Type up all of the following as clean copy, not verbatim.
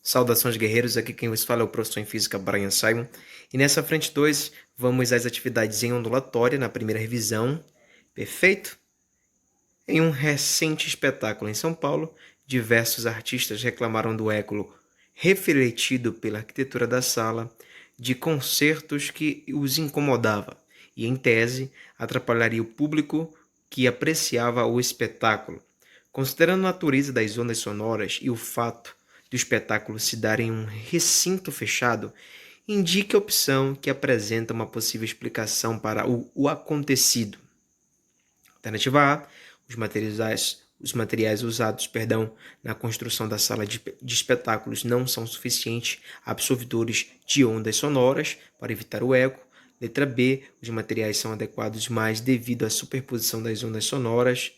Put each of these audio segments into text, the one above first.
Saudações guerreiros, aqui quem vos fala é o professor em Física Brian Simon. E nessa frente 2, vamos às atividades em ondulatória na primeira revisão. Perfeito? Em um recente espetáculo em São Paulo, diversos artistas reclamaram do eco refletido pela arquitetura da sala, de concertos que os incomodava e, em tese, atrapalharia o público que apreciava o espetáculo. Considerando a natureza das ondas sonoras e o fato do espetáculo se dar em um recinto fechado, indique a opção que apresenta uma possível explicação para o acontecido. Alternativa A, os materiais usados, na construção da sala de espetáculos não são suficientes absorvedores de ondas sonoras para evitar o eco. Letra B, os materiais são adequados, mas devido à superposição das ondas sonoras,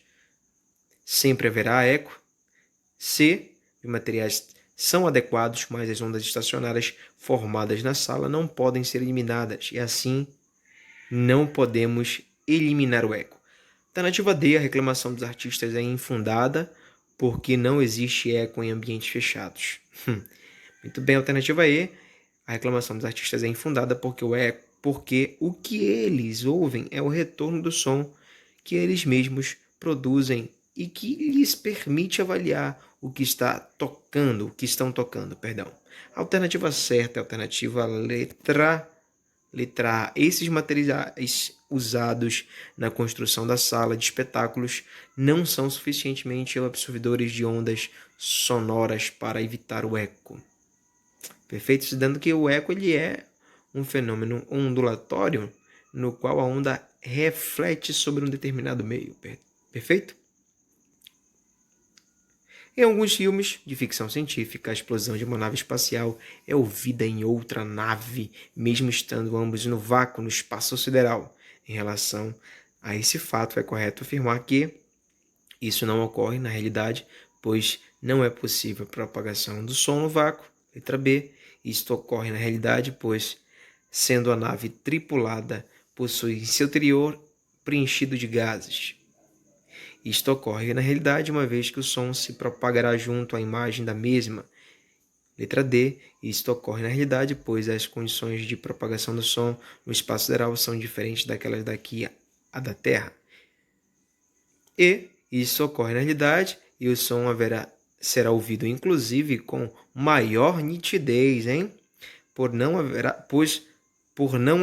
sempre haverá eco. C, os materiais são adequados, mas as ondas estacionárias formadas na sala não podem ser eliminadas, e assim não podemos eliminar o eco. Alternativa D, a reclamação dos artistas é infundada, porque não existe eco em ambientes fechados. Muito bem, alternativa E, a reclamação dos artistas é infundada porque o que eles ouvem é o retorno do som que eles mesmos produzem e que lhes permite avaliar o que estão tocando. A alternativa certa é a alternativa letra A. Esses materiais usados na construção da sala de espetáculos não são suficientemente absorvedores de ondas sonoras para evitar o eco. Perfeito? Se dando que o eco ele é um fenômeno ondulatório no qual a onda reflete sobre um determinado meio. Perfeito? Em alguns filmes de ficção científica, a explosão de uma nave espacial é ouvida em outra nave, mesmo estando ambos no vácuo no espaço sideral. Em relação a esse fato, é correto afirmar que isso não ocorre na realidade, pois não é possível a propagação do som no vácuo. Letra B. Isto ocorre na realidade, pois, sendo a nave tripulada, possui seu interior preenchido de gases. Isto ocorre na realidade, uma vez que o som se propagará junto à imagem da mesma. Letra D. Isto ocorre na realidade, pois as condições de propagação do som no espaço sideral são diferentes daquelas daqui a da Terra. E isso ocorre na realidade e o som será ouvido, inclusive, com maior nitidez, por não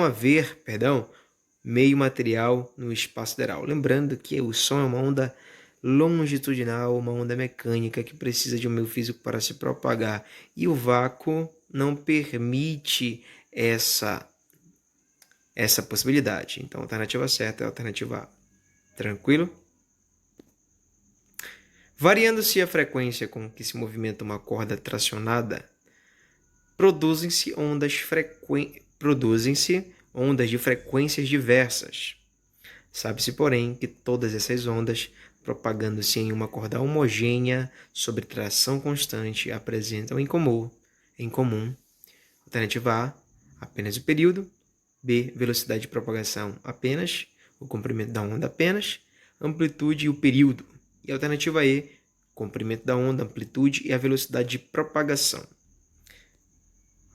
haver, meio material no espaço sideral. Lembrando que o som é uma onda longitudinal, uma onda mecânica que precisa de um meio físico para se propagar. E o vácuo não permite essa possibilidade. Então, a alternativa certa é a alternativa A. Tranquilo? Variando-se a frequência com que se movimenta uma corda tracionada, produzem-se ondas de frequências diversas. Sabe-se, porém, que todas essas ondas, propagando-se em uma corda homogênea sobre tração constante, apresentam em comum, alternativa A, apenas o período, B, velocidade de propagação apenas, o comprimento da onda apenas, amplitude e o período. E a alternativa E, comprimento da onda, amplitude e a velocidade de propagação. A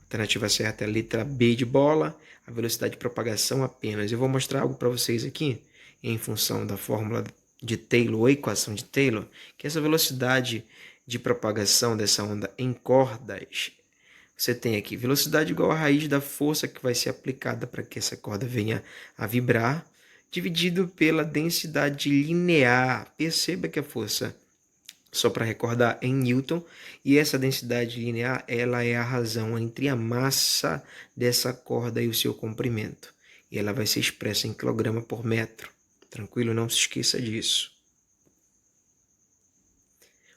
alternativa certa é a letra B de bola, a velocidade de propagação apenas. Eu vou mostrar algo para vocês aqui, em função da fórmula de Taylor, ou equação de Taylor, que essa velocidade de propagação dessa onda em cordas, você tem aqui velocidade igual a raiz da força que vai ser aplicada para que essa corda venha a vibrar, dividido pela densidade linear. Perceba que a força, só para recordar, em Newton, e essa densidade linear ela é a razão entre a massa dessa corda e o seu comprimento. E ela vai ser expressa em quilograma por metro. Tranquilo? Não se esqueça disso.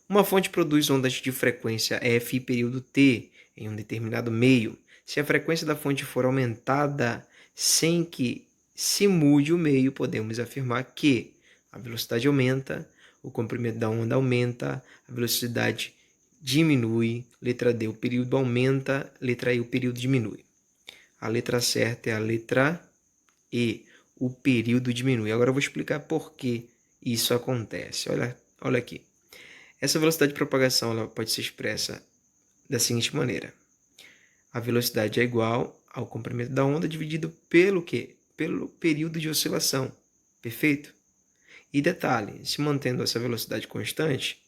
Uma fonte produz ondas de frequência F e período T em um determinado meio. Se a frequência da fonte for aumentada sem que se mude o meio, podemos afirmar que a velocidade aumenta, o comprimento da onda aumenta, a velocidade diminui. Letra D, o período aumenta. Letra E, o período diminui. A letra certa é a letra E, o período diminui. Agora eu vou explicar por que isso acontece. Olha aqui. Essa velocidade de propagação ela pode ser expressa da seguinte maneira. A velocidade é igual ao comprimento da onda dividido pelo quê? Pelo período de oscilação. Perfeito? E detalhe, se mantendo essa velocidade constante,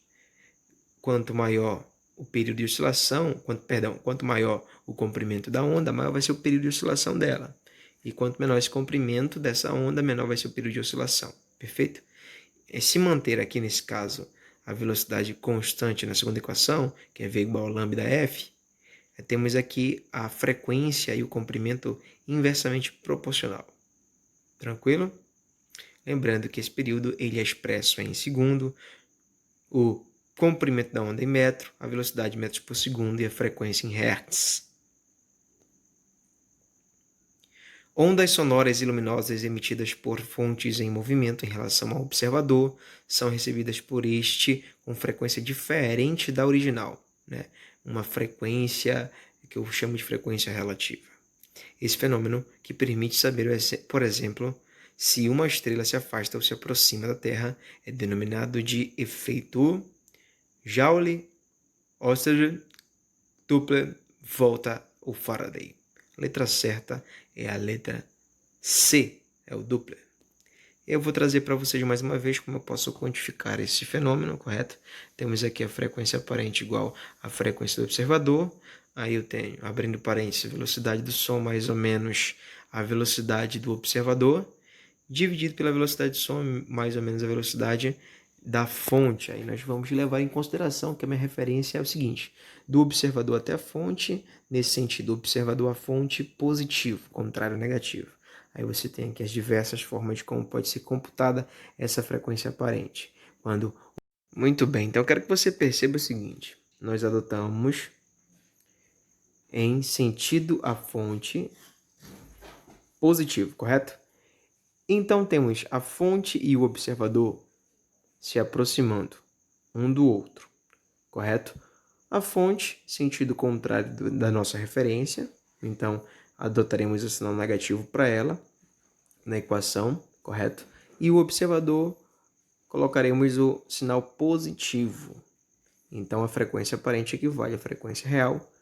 quanto maior o período de oscilação, quanto maior o comprimento da onda, maior vai ser o período de oscilação dela. E quanto menor esse comprimento dessa onda, menor vai ser o período de oscilação. Perfeito? E se manter aqui nesse caso a velocidade constante na segunda equação, que é V igual a lambda F, temos aqui a frequência e o comprimento inversamente proporcional. Tranquilo? Lembrando que esse período ele é expresso em segundo, o comprimento da onda em metro, a velocidade em metros por segundo e a frequência em hertz. Ondas sonoras e luminosas emitidas por fontes em movimento em relação ao observador são recebidas por este com frequência diferente da original, né? Uma frequência que eu chamo de frequência relativa. Esse fenômeno que permite saber, por exemplo, se uma estrela se afasta ou se aproxima da Terra é denominado de efeito Joule-Auster-Doppler-Volta ou Faraday. A letra certa é a letra C, é o Doppler. Eu vou trazer para vocês mais uma vez como eu posso quantificar esse fenômeno, correto? Temos aqui a frequência aparente igual à frequência do observador. Aí eu tenho, abrindo parênteses, a velocidade do som mais ou menos a velocidade do observador, dividido pela velocidade do som mais ou menos a velocidade da fonte. Aí nós vamos levar em consideração que a minha referência é o seguinte: do observador até a fonte, nesse sentido, observador a fonte positivo, contrário negativo. Aí você tem aqui as diversas formas de como pode ser computada essa frequência aparente. Muito bem, então eu quero que você perceba o seguinte: nós adotamos em sentido a fonte positivo, correto? Então temos a fonte e o observador se aproximando um do outro, correto? A fonte, sentido contrário da nossa referência, então adotaremos o sinal negativo para ela na equação, correto? E o observador, colocaremos o sinal positivo. Então a frequência aparente equivale à frequência real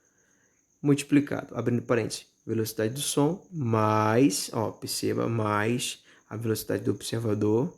multiplicado, abrindo parênteses, velocidade do som mais, perceba, mais a velocidade do observador,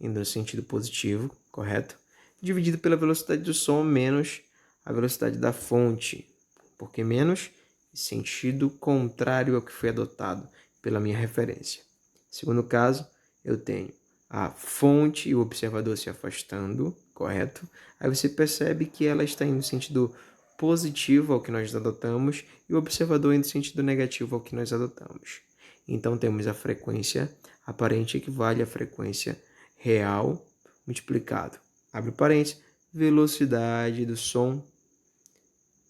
indo no sentido positivo, correto? Dividido pela velocidade do som menos a velocidade da fonte, porque menos sentido contrário ao que foi adotado pela minha referência. Segundo caso, eu tenho a fonte e o observador se afastando, correto? Aí você percebe que ela está indo no sentido positivo ao que nós adotamos e o observador indo no sentido negativo ao que nós adotamos. Então temos a frequência aparente equivale à frequência real multiplicado, abre parênteses, velocidade do som,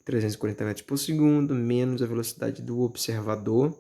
340 metros por segundo, menos a velocidade do observador,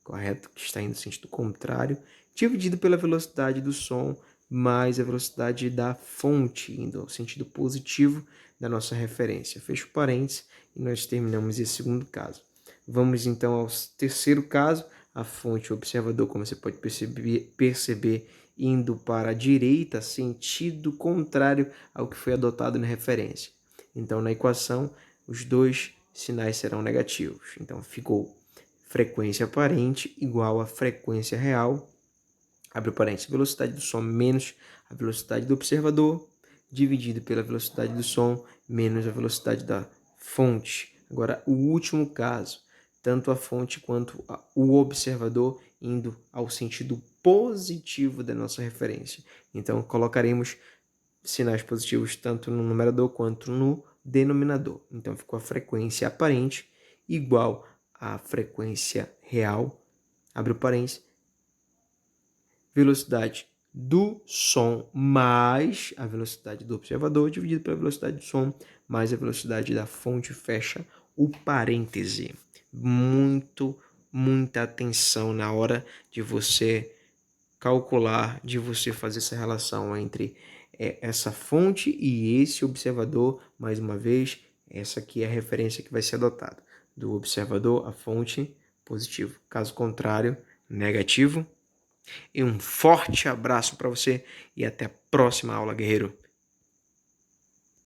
correto? Que está indo no sentido contrário, dividido pela velocidade do som, mais a velocidade da fonte, indo ao sentido positivo da nossa referência. Fecho parênteses e nós terminamos esse segundo caso. Vamos então ao terceiro caso, a fonte e o observador, como você pode perceber, indo para a direita, sentido contrário ao que foi adotado na referência. Então, na equação, os dois sinais serão negativos. Então, ficou frequência aparente igual a frequência real, abre parênteses, velocidade do som menos a velocidade do observador, dividido pela velocidade do som menos a velocidade da fonte. Agora, o último caso, tanto a fonte quanto o observador indo ao sentido positivo da nossa referência. Então, colocaremos sinais positivos tanto no numerador quanto no denominador. Então, ficou a frequência aparente igual à frequência real, abre o parênteses, velocidade do som mais a velocidade do observador dividido pela velocidade do som mais a velocidade da fonte, fecha o parêntese. Muita atenção na hora de você calcular, de você fazer essa relação entre essa fonte e esse observador. Mais uma vez, essa aqui é a referência que vai ser adotada. Do observador, a fonte, positivo. Caso contrário, negativo. E um forte abraço para você e até a próxima aula, guerreiro.